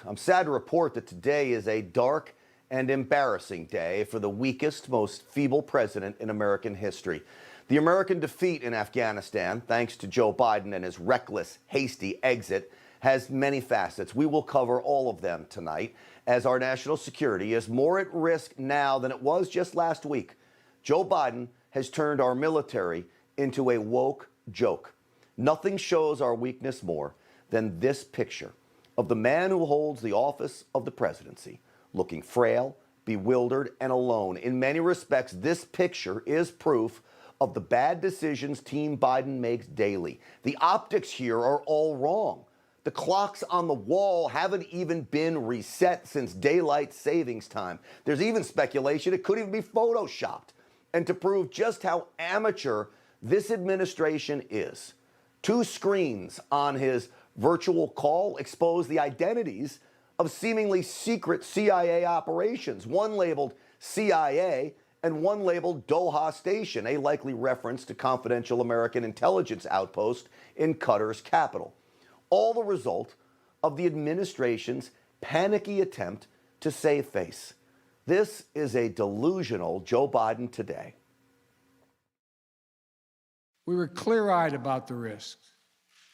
I'm sad to report that today is a dark and embarrassing day for the weakest, most feeble president in American history. The American defeat in Afghanistan, thanks to Joe Biden and his reckless, hasty exit, has many facets. We will cover all of them tonight, as our national security is more at risk now than it was just last week. Joe Biden has turned our military into a woke joke. Nothing shows our weakness more than this picture of the man who holds the office of the presidency, looking frail, bewildered, and alone. In many respects, this picture is proof of the bad decisions Team Biden makes daily. The optics here are all wrong. The clocks on the wall haven't even been reset since daylight savings time. There's even speculation it could even be photoshopped. And to prove just how amateur this administration is, 2 screens on his virtual call expose the identities of seemingly secret CIA operations, one labeled CIA and one labeled Doha Station, a likely reference to confidential American intelligence outpost in Qatar's capital. All the result of the administration's panicky attempt to save face. This is a delusional Joe Biden today. We were clear-eyed about the risks.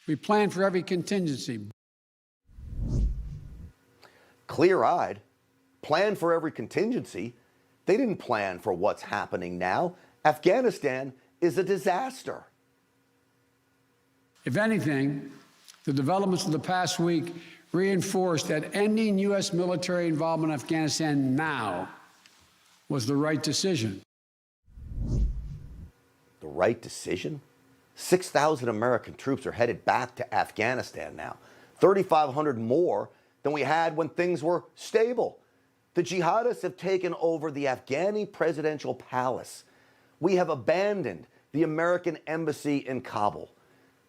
We planned for every contingency. Clear-eyed? Planned for every contingency? They didn't plan for what's happening now. Afghanistan is a disaster. If anything, the developments of the past week reinforced that ending U.S. military involvement in Afghanistan now was the right decision. The right decision? 6,000 American troops are headed back to Afghanistan now, 3,500 more than we had when things were stable. The jihadists have taken over the Afghani presidential palace. We have abandoned the American embassy in Kabul.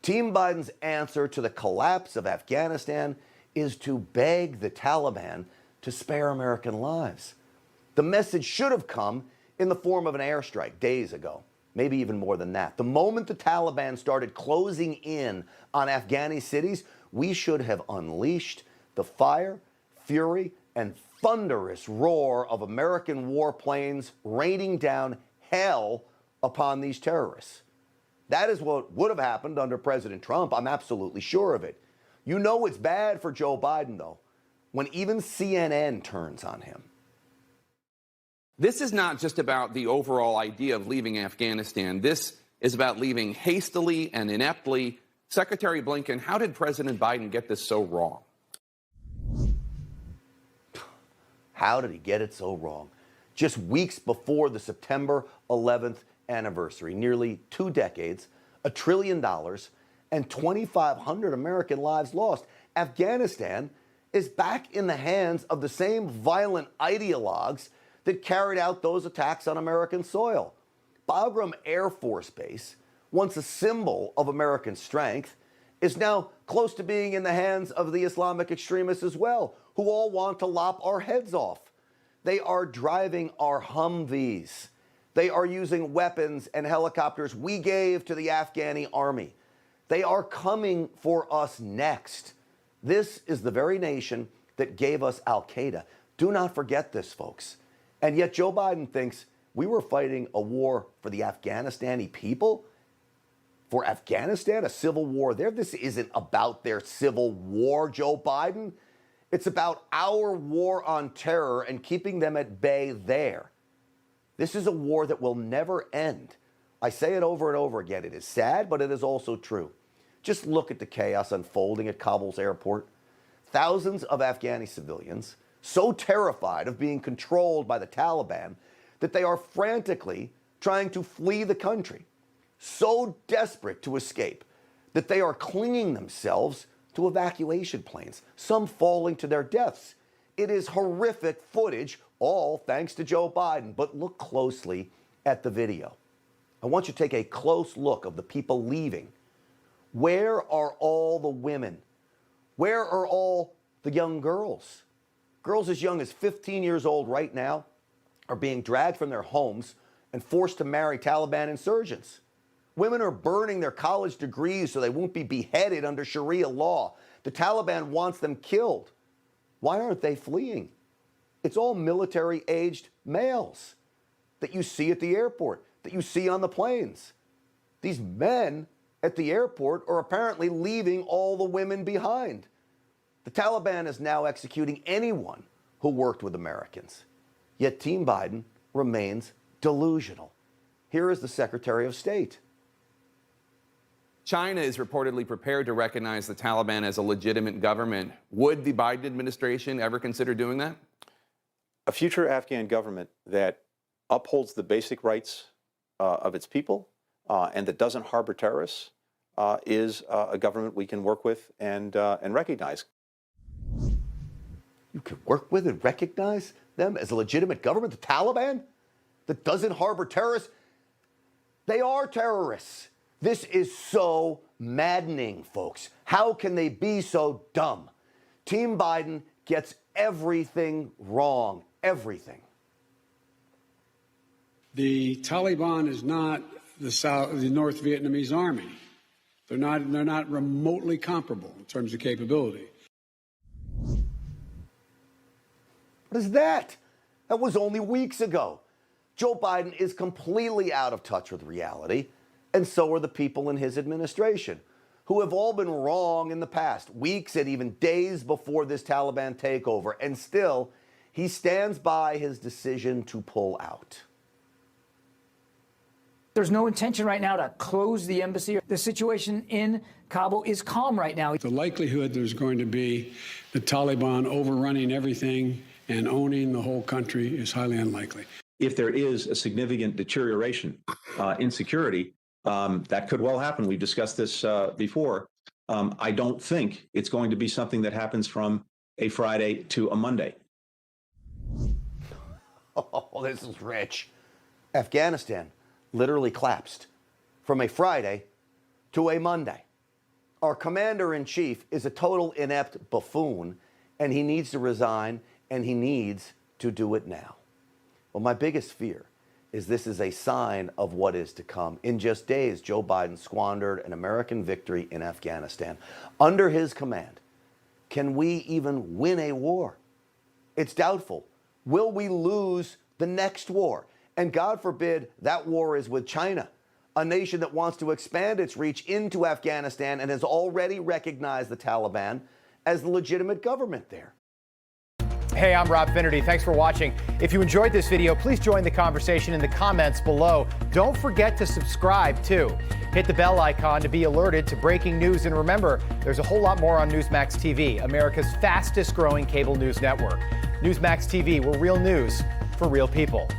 Team Biden's answer to the collapse of Afghanistan is to beg the Taliban to spare American lives. The message should have come in the form of an airstrike days ago. Maybe even more than that. The moment the Taliban started closing in on Afghani cities, we should have unleashed the fire, fury, and thunderous roar of American warplanes raining down hell upon these terrorists. That is what would have happened under President Trump. I'm absolutely sure of it. You know it's bad for Joe Biden, though, when even CNN turns on him. This is not just about the overall idea of leaving Afghanistan. This is about leaving hastily and ineptly. Secretary Blinken, how did President Biden get this so wrong? How did he get it so wrong? Just weeks before the September 11th anniversary, nearly 2 decades, $1 trillion, and 2,500 American lives lost, Afghanistan is back in the hands of the same violent ideologues that carried out those attacks on American soil. Bagram Air Force Base, once a symbol of American strength, is now close to being in the hands of the Islamic extremists as well, who all want to lop our heads off. They are driving our Humvees. They are using weapons and helicopters we gave to the Afghani army. They are coming for us next. This is the very nation that gave us Al-Qaeda. Do not forget this, folks. And yet Joe Biden thinks we were fighting a war for the Afghanistani people? For Afghanistan, a civil war there? This isn't about their civil war, Joe Biden. It's about our war on terror and keeping them at bay there. This is a war that will never end. I say it over and over again. It is sad, but it is also true. Just look at the chaos unfolding at Kabul's airport. Thousands of Afghani civilians, so terrified of being controlled by the Taliban that they are frantically trying to flee the country, so desperate to escape that they are clinging themselves to evacuation planes, some falling to their deaths. It is horrific footage, all thanks to Joe Biden. But look closely at the video. I want you to take a close look of the people leaving. Where are all the women? Where are all the young girls? Girls as young as 15 years old right now are being dragged from their homes and forced to marry Taliban insurgents. Women are burning their college degrees so they won't be beheaded under Sharia law. The Taliban wants them killed. Why aren't they fleeing? It's all military-aged males that you see at the airport, that you see on the planes. These men at the airport are apparently leaving all the women behind. The Taliban is now executing anyone who worked with Americans. Yet Team Biden remains delusional. Here is the Secretary of State. China is reportedly prepared to recognize the Taliban as a legitimate government. Would the Biden administration ever consider doing that? A future Afghan government that upholds the basic rights of its people and that doesn't harbor terrorists is a government we can work with and recognize. You could work with and recognize them as a legitimate government, the Taliban, that doesn't harbor terrorists? They are terrorists. This is so maddening, folks. How can they be so dumb? Team Biden gets everything wrong. Everything. The Taliban is not the North Vietnamese army. They're not remotely comparable in terms of capability. What is that? That was only weeks ago. Joe Biden is completely out of touch with reality, and so are the people in his administration, who have all been wrong in the past, weeks and even days before this Taliban takeover, and still, he stands by his decision to pull out. There's no intention right now to close the embassy. The situation in Kabul is calm right now. The likelihood there's going to be the Taliban overrunning everything and owning the whole country is highly unlikely. If there is a significant deterioration in security, that could well happen. We've discussed this before. I don't think it's going to be something that happens from a Friday to a Monday. Oh, this is rich. Afghanistan literally collapsed from a Friday to a Monday. Our commander-in-chief is a total inept buffoon, and he needs to resign, and he needs to do it now. Well, my biggest fear is this is a sign of what is to come. In just days, Joe Biden squandered an American victory in Afghanistan. Under his command, can we even win a war? It's doubtful. Will we lose the next war? And God forbid that war is with China, a nation that wants to expand its reach into Afghanistan and has already recognized the Taliban as the legitimate government there. Hey, I'm Rob Finnerty. Thanks for watching. If you enjoyed this video, please join the conversation in the comments below. Don't forget to subscribe, too. Hit the bell icon to be alerted to breaking news. And remember, there's a whole lot more on Newsmax TV, America's fastest growing cable news network. Newsmax TV, we're real news for real people.